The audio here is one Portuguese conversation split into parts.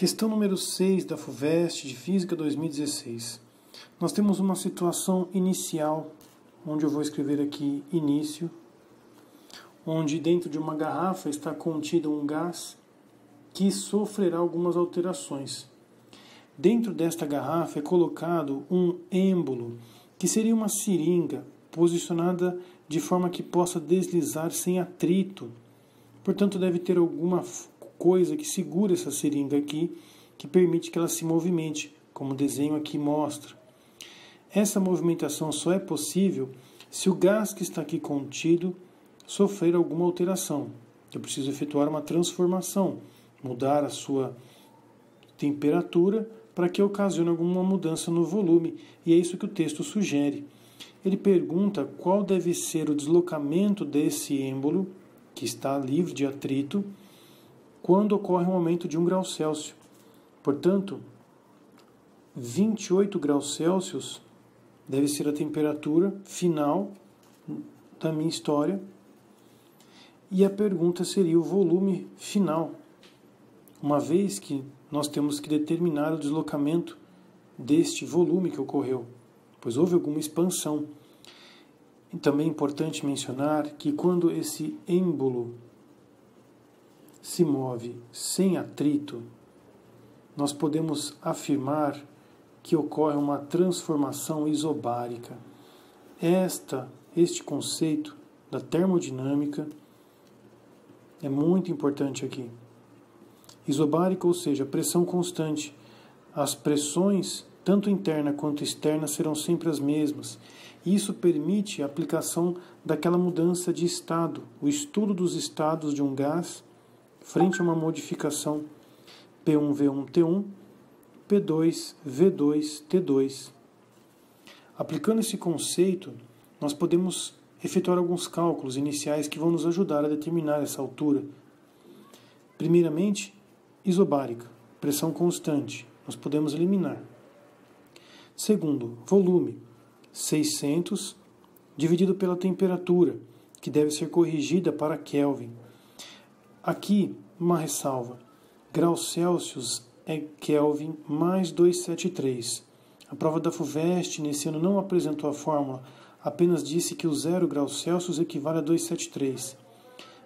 Questão número 6 da FUVEST de Física 2016. Nós temos uma situação inicial, onde eu vou escrever aqui início, onde dentro de uma garrafa está contido um gás que sofrerá algumas alterações. Dentro desta garrafa é colocado um êmbolo, que seria uma seringa, posicionada de forma que possa deslizar sem atrito. Portanto, deve ter alguma coisa que segura essa seringa aqui, que permite que ela se movimente, como o desenho aqui mostra. Essa movimentação só é possível se o gás que está aqui contido sofrer alguma alteração. Eu preciso efetuar uma transformação, mudar a sua temperatura para que ocasione alguma mudança no volume, e é isso que o texto sugere. Ele pergunta qual deve ser o deslocamento desse êmbolo, que está livre de atrito, quando ocorre um aumento de 1 grau Celsius. Portanto, 28 graus Celsius deve ser a temperatura final da minha história, e a pergunta seria o volume final, uma vez que nós temos que determinar o deslocamento deste volume que ocorreu, pois houve alguma expansão. E também é importante mencionar que quando esse êmbolo se move sem atrito, nós podemos afirmar que ocorre uma transformação isobárica. Este conceito da termodinâmica é muito importante aqui. Isobárica, ou seja, pressão constante. As pressões, tanto interna quanto externa, serão sempre as mesmas. Isso permite a aplicação daquela mudança de estado, o estudo dos estados de um gás frente a uma modificação P1V1T1, P2V2T2. Aplicando esse conceito, nós podemos efetuar alguns cálculos iniciais que vão nos ajudar a determinar essa altura. Primeiramente, isobárica, pressão constante, nós podemos eliminar. Segundo, volume, 600 dividido pela temperatura, que deve ser corrigida para Kelvin. Aqui, uma ressalva, graus Celsius é Kelvin mais 273. A prova da FUVEST nesse ano não apresentou a fórmula, apenas disse que o 0 graus Celsius equivale a 273.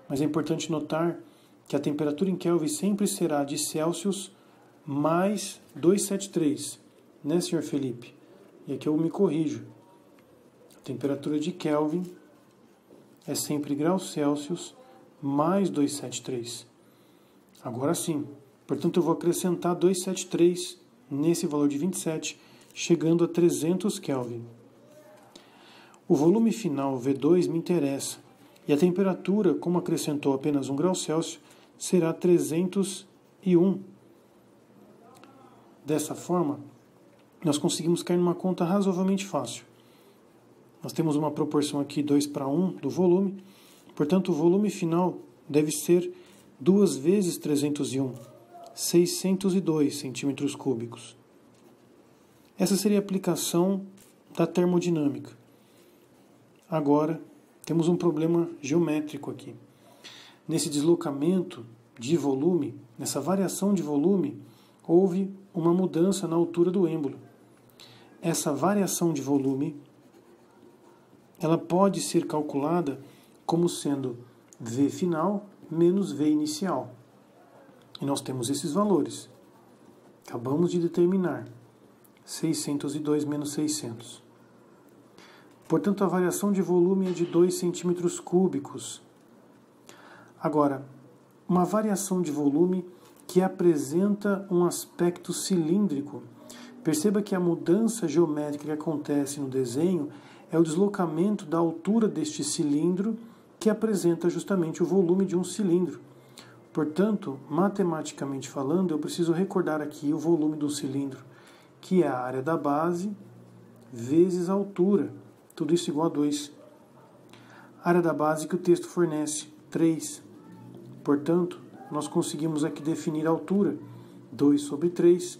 Mas é importante notar que a temperatura em Kelvin sempre será de Celsius mais 273, né, Sr. Felipe? E aqui eu me corrijo. A temperatura de Kelvin é sempre graus Celsius mais 273. Agora sim. Portanto, eu vou acrescentar 273 nesse valor de 27, chegando a 300 Kelvin. O volume final, V2, me interessa. E a temperatura, como acrescentou apenas 1 grau Celsius, será 301. Dessa forma, nós conseguimos cair numa conta razoavelmente fácil. Nós temos uma proporção aqui 2:1 do volume, portanto o volume final deve ser 2 vezes 301, 602 centímetros cúbicos. Essa seria a aplicação da termodinâmica. Agora, temos um problema geométrico aqui. Nesse deslocamento de volume, nessa variação de volume, houve uma mudança na altura do êmbolo. Essa variação de volume, ela pode ser calculada como sendo V final menos V inicial. E nós temos esses valores. Acabamos de determinar. 602 menos 600. Portanto, a variação de volume é de 2 centímetros cúbicos. Agora, uma variação de volume que apresenta um aspecto cilíndrico. Perceba que a mudança geométrica que acontece no desenho é o deslocamento da altura deste cilindro, que apresenta justamente o volume de um cilindro. Portanto, matematicamente falando, eu preciso recordar aqui o volume do cilindro, que é a área da base vezes a altura. Tudo isso igual a 2. A área da base que o texto fornece, 3. Portanto, nós conseguimos aqui definir a altura, 2 sobre 3,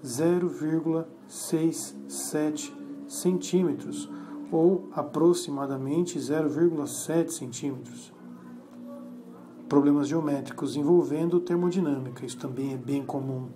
0,67 centímetros, ou aproximadamente 0,7 centímetros. problemas geométricos envolvendo termodinâmica. Isso também é bem comum.